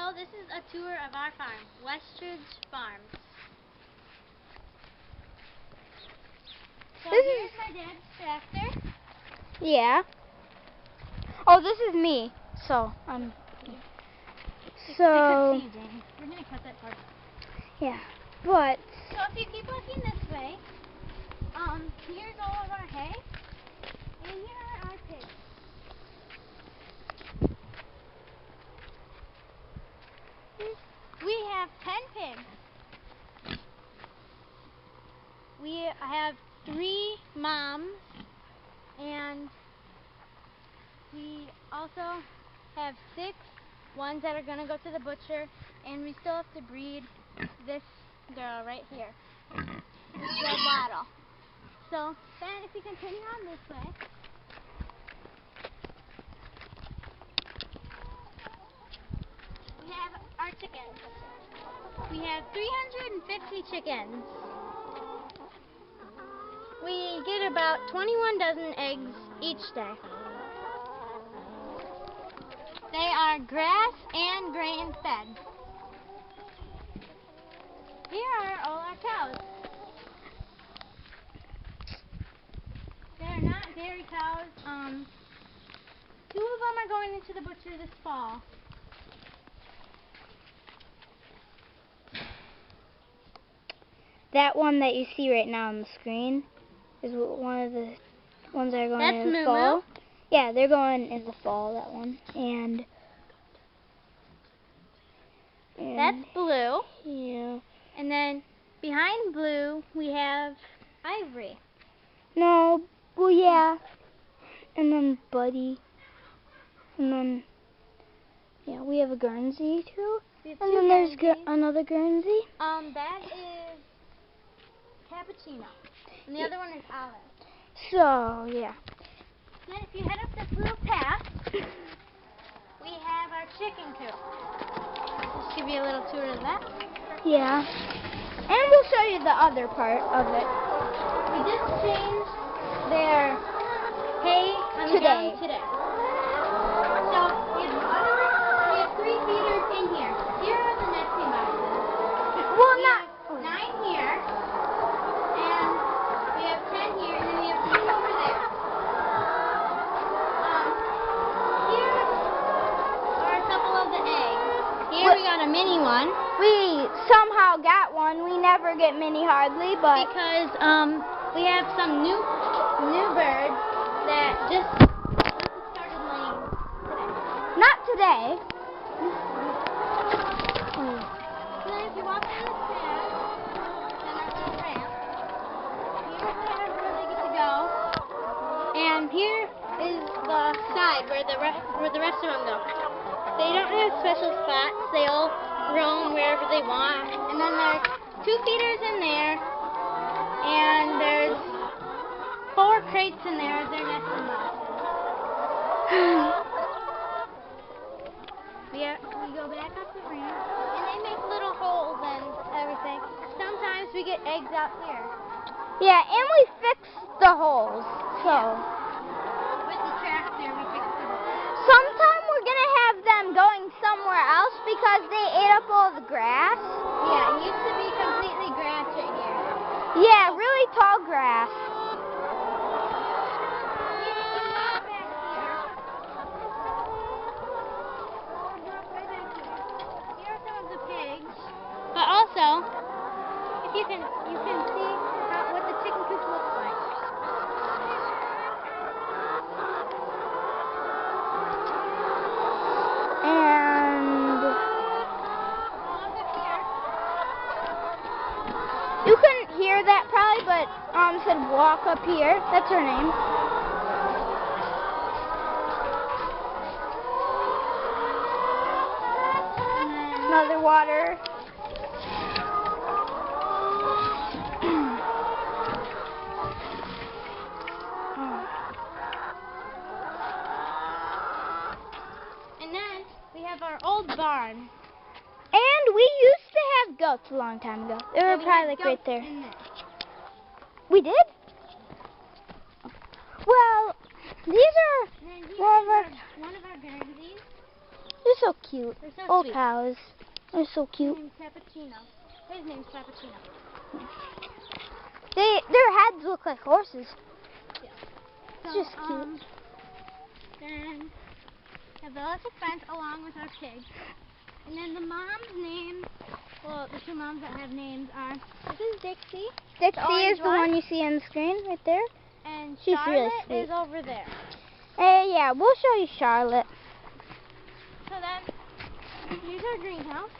So this is a tour of our farm, Westridge Farm. So here's my dad's tractor. Yeah. Oh, this is me. So So. We're gonna cut that part. Yeah, but. So if you keep looking this way, here's all of our hay, and here are our pigs. We have 10 pigs. We have 3 moms, and we also have 6 ones that are going to go to the butcher, and we still have to breed this girl right here, this red wattle. So then if you continue on this way, we have our chickens. We have 350 chickens. We get about 21 dozen eggs each day. They are grass and grain fed. Here are all our cows. They're not dairy cows. 2 of them are going into the butcher this fall. That one that you see right now on the screen is one of the ones that are going in the fall. Yeah, they're going in the fall, that one. And that's Blue. Yeah. And then behind Blue, we have Ivory. No, well, yeah. And then Buddy. And then, yeah, we have a Guernsey, too. And then there's another Guernsey. That is Cappuccino. And the other one is Olive. So, yeah. Then if you head up this little path, we have our chicken coop. Just give you a little tour of that. Yeah. And we'll show you the other part of it. We just changed their hay on the ground today. So we have 3 feeders in here. Here are the nesting boxes. Well, we have 9 here, and we have 10 here, and then we have 2 over there. Here are a couple of the eggs. Here we got a mini one. We somehow got one. We never get mini hardly, but because we have some new birds that just started laying today. Not today. So then if you walk down this path, then our little ramp, here's where they get to go, and here is the side where the rest of them go. They don't have special spots. They all roam wherever they want. And then there's 2 feeders in there, and there's 4 crates in there as their nesting boxes. We go back up the ramp, and they make little holes and everything. Sometimes we get eggs out here. Yeah, and we fix the holes. So with the tractor, we fix the holes. Sometime we're gonna have them going somewhere else because they ate up all the grass. Yeah, it used to be completely grass right here. Yeah, really tall grass. But also, if you can see what the chicken coop looks like. And you couldn't hear that probably, but said walk up here. That's her name. Another water. And then we have our old barn. And we used to have goats a long time ago. They were probably like right there. We did? Well, these are one of our Guernseys. They're so cute. They're so Old sweet. cows. They're so His cute. name's Cappuccino. His name's Cappuccino. Their heads look like horses. Yeah. It's So, just cute. Then we have the electric fence along with our pigs. And then the mom's name, well, the two moms that have names are, this is Dixie. Dixie is the one. one you see on the screen right there. And She's Charlotte really sweet. is over there. Yeah, we'll show you Charlotte. So then, here's our greenhouse.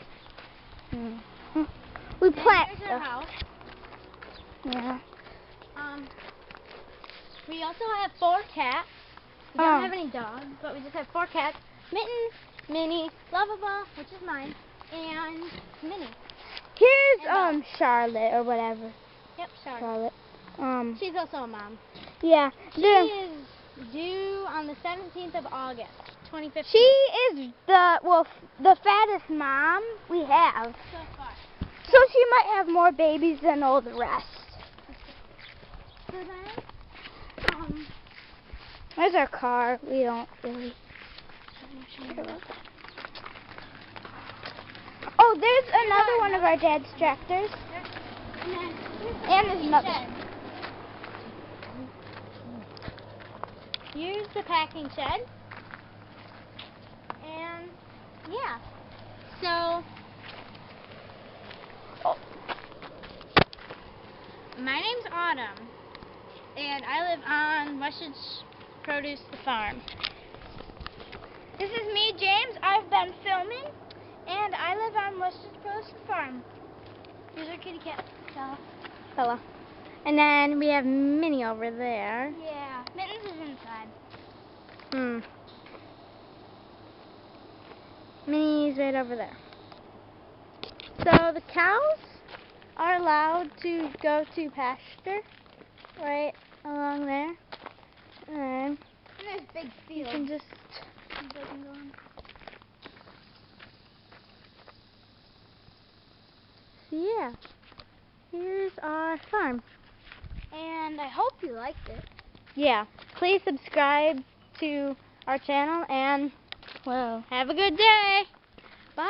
We And plant here's our stuff. house. Yeah. We also have 4 cats. We don't have any dogs, but we just have 4 cats. Mitten, Minnie, Lovable, which is mine, and Minnie. Here's And Charlotte or whatever. Yep, Charlotte. Charlotte. She's also a mom. Yeah. She is due on the 17th of August, 2015. She is the fattest mom we have. So far. So she might have more babies than all the rest. So then, There's our car. We don't really. Oh, there's another one of our dad's tractors. And there's another. shed. Here's the packing shed. And yeah. So my name's Autumn. And I live on Westridge Produce the Farm. This is me, James. I've been filming, and I live on Westridge Produce the Farm. Here's our kitty cat, Bella. And then we have Minnie over there. Yeah. Mittens is inside. Minnie's right over there. So the cows are allowed to go to pasture right along there. And there's big you fields. can just so yeah. Here's our farm. And I hope you liked it. Yeah. Please subscribe to our channel and Well. have a good day. Bye.